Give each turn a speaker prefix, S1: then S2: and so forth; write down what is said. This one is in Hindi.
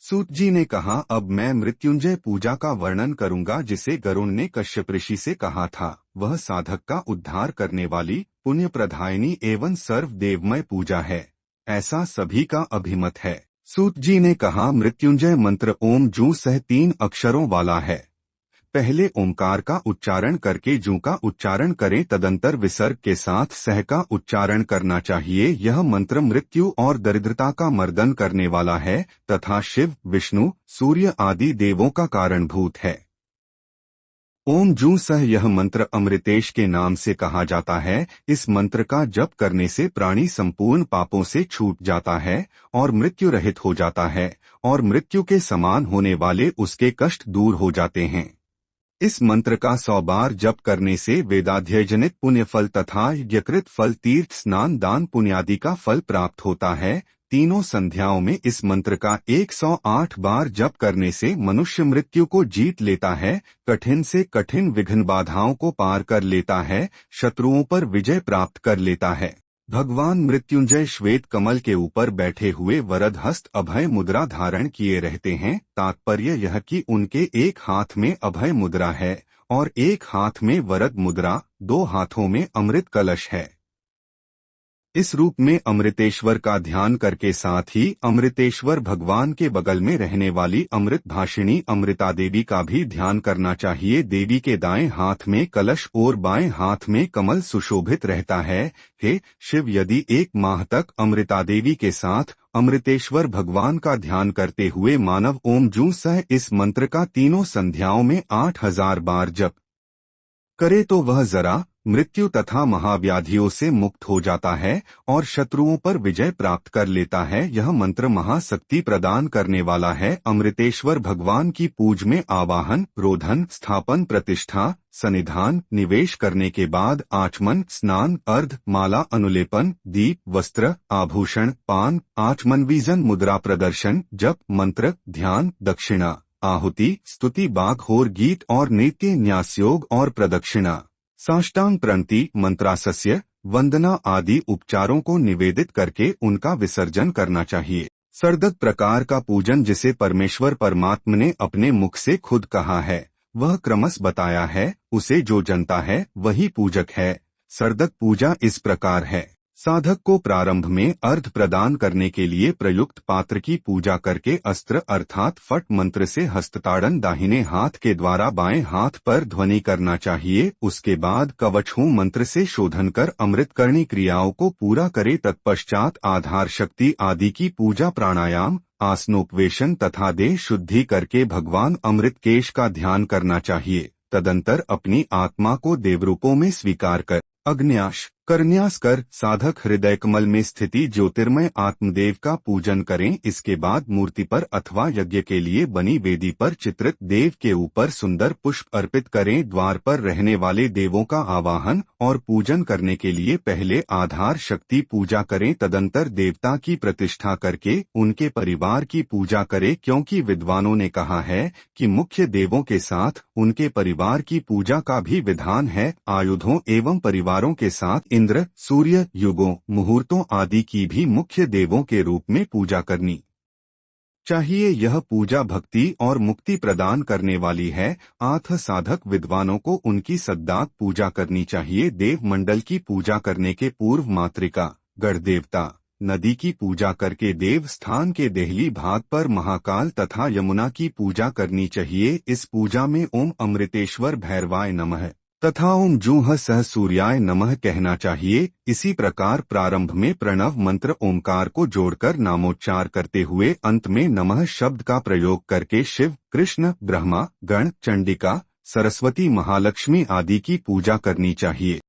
S1: सूत जी ने कहा, अब मैं मृत्युंजय पूजा का वर्णन करूंगा जिसे गरुण ने कश्यप ऋषि से कहा था। वह साधक का उद्धार करने वाली पुण्य प्रदायिनी एवं सर्व देवमय पूजा है, ऐसा सभी का अभिमत है। सूत जी ने कहा, मृत्युंजय मंत्र ओम जू सह 3 अक्षरों वाला है। पहले ओंकार का उच्चारण करके जू का उच्चारण करें, तदंतर विसर्ग के साथ सह का उच्चारण करना चाहिए। यह मंत्र मृत्यु और दरिद्रता का मर्दन करने वाला है तथा शिव, विष्णु, सूर्य आदि देवों का कारणभूत है। ओम जू सह यह मंत्र अमृतेश के नाम से कहा जाता है। इस मंत्र का जप करने से प्राणी संपूर्ण पापों से छूट जाता है और मृत्यु रहित हो जाता है और मृत्यु के समान होने वाले उसके कष्ट दूर हो जाते हैं। इस मंत्र का 100 बार जप करने से वेदाध्ययजनित पुण्य फल तथा यकृत फल, तीर्थ स्नान, दान पुण्यादि का फल प्राप्त होता है। तीनों संध्याओं में इस मंत्र का 108 बार जप करने से मनुष्य मृत्यु को जीत लेता है, कठिन से कठिन विघ्न बाधाओं को पार कर लेता है, शत्रुओं पर विजय प्राप्त कर लेता है। भगवान मृत्युंजय श्वेत कमल के ऊपर बैठे हुए वरद हस्त अभय मुद्रा धारण किए रहते हैं। तात्पर्य यह कि उनके एक हाथ में अभय मुद्रा है और एक हाथ में वरद मुद्रा, 2 हाथों में अमृत कलश है। इस रूप में अमृतेश्वर का ध्यान करके साथ ही अमृतेश्वर भगवान के बगल में रहने वाली अमृत भाषिणी अमृता देवी का भी ध्यान करना चाहिए। देवी के दाएं हाथ में कलश और बाएं हाथ में कमल सुशोभित रहता है। हे शिव, यदि 1 माह तक अमृता देवी के साथ अमृतेश्वर भगवान का ध्यान करते हुए मानव ओम जू सह इस मंत्र का तीनों संध्याओं में 8000 बार जप करे तो वह जरा, मृत्यु तथा महाव्याधियों से मुक्त हो जाता है और शत्रुओं पर विजय प्राप्त कर लेता है। यह मंत्र महाशक्ति प्रदान करने वाला है। अमृतेश्वर भगवान की पूज में आवाहन, रोधन, स्थापन, प्रतिष्ठा, सन्निधान, निवेश करने के बाद आचमन, स्नान, अर्घ, माला, अनुलेपन, दीप, वस्त्र, आभूषण, पान, आचमनवीजन, मुद्रा प्रदर्शन, जप, मंत्र, ध्यान, दक्षिणा, आहुति, स्तुति, बाघ गीत और नृत्य, न्यासयोग और प्रदक्षिणा, साष्टांग प्रणति, मंत्रासस्य, वंदना आदि उपचारों को निवेदित करके उनका विसर्जन करना चाहिए। सर्दक प्रकार का पूजन जिसे परमेश्वर परमात्मा ने अपने मुख से खुद कहा है, वह क्रमश बताया है, उसे जो जनता है वही पूजक है। सर्दक पूजा इस प्रकार है। साधक को प्रारंभ में अर्घ प्रदान करने के लिए प्रयुक्त पात्र की पूजा करके अस्त्र अर्थात फट मंत्र से हस्तताड़न दाहिने हाथ के द्वारा बाएं हाथ पर ध्वनि करना चाहिए। उसके बाद कवचहूं मंत्र से शोधन कर अमृतकरणी क्रियाओं को पूरा करे। तत्पश्चात आधार शक्ति आदि की पूजा, प्राणायाम, आसनोपवेशन तथा देह शुद्धि करके भगवान अमृतकेश का ध्यान करना चाहिए। तदंतर अपनी आत्मा को देवरूपों में स्वीकार कर अग्न्यास करन्यास कर साधक हृदय कमल में स्थिति ज्योतिर्मय आत्मदेव का पूजन करें। इसके बाद मूर्ति पर अथवा यज्ञ के लिए बनी वेदी पर चित्रित देव के ऊपर सुंदर पुष्प अर्पित करें। द्वार पर रहने वाले देवों का आवाहन और पूजन करने के लिए पहले आधार शक्ति पूजा करें, तदंतर देवता की प्रतिष्ठा करके उनके परिवार की पूजा करें, क्योंकि विद्वानों ने कहा है कि मुख्य देवों के साथ उनके परिवार की पूजा का भी विधान है। आयुधों एवं परिवारों के साथ इंद्र, सूर्य, युगों, मुहूर्तों आदि की भी मुख्य देवों के रूप में पूजा करनी चाहिए। यह पूजा भक्ति और मुक्ति प्रदान करने वाली है। आथ साधक विद्वानों को उनकी सद्दात पूजा करनी चाहिए। देव मंडल की पूजा करने के पूर्व मातृका, गढ़ देवता, नदी की पूजा करके देव स्थान के देहली भाग पर महाकाल तथा यमुना की पूजा करनी चाहिए। इस पूजा में ओम अमृतेश्वर भैरवाय नमः तथा ओम जूह सह सूर्याय नमः कहना चाहिए। इसी प्रकार प्रारंभ में प्रणव मंत्र ओंकार को जोड़कर नामोच्चार करते हुए अंत में नमः शब्द का प्रयोग करके शिव, कृष्ण, ब्रह्मा, गण, चंडिका, सरस्वती, महालक्ष्मी आदि की पूजा करनी चाहिए।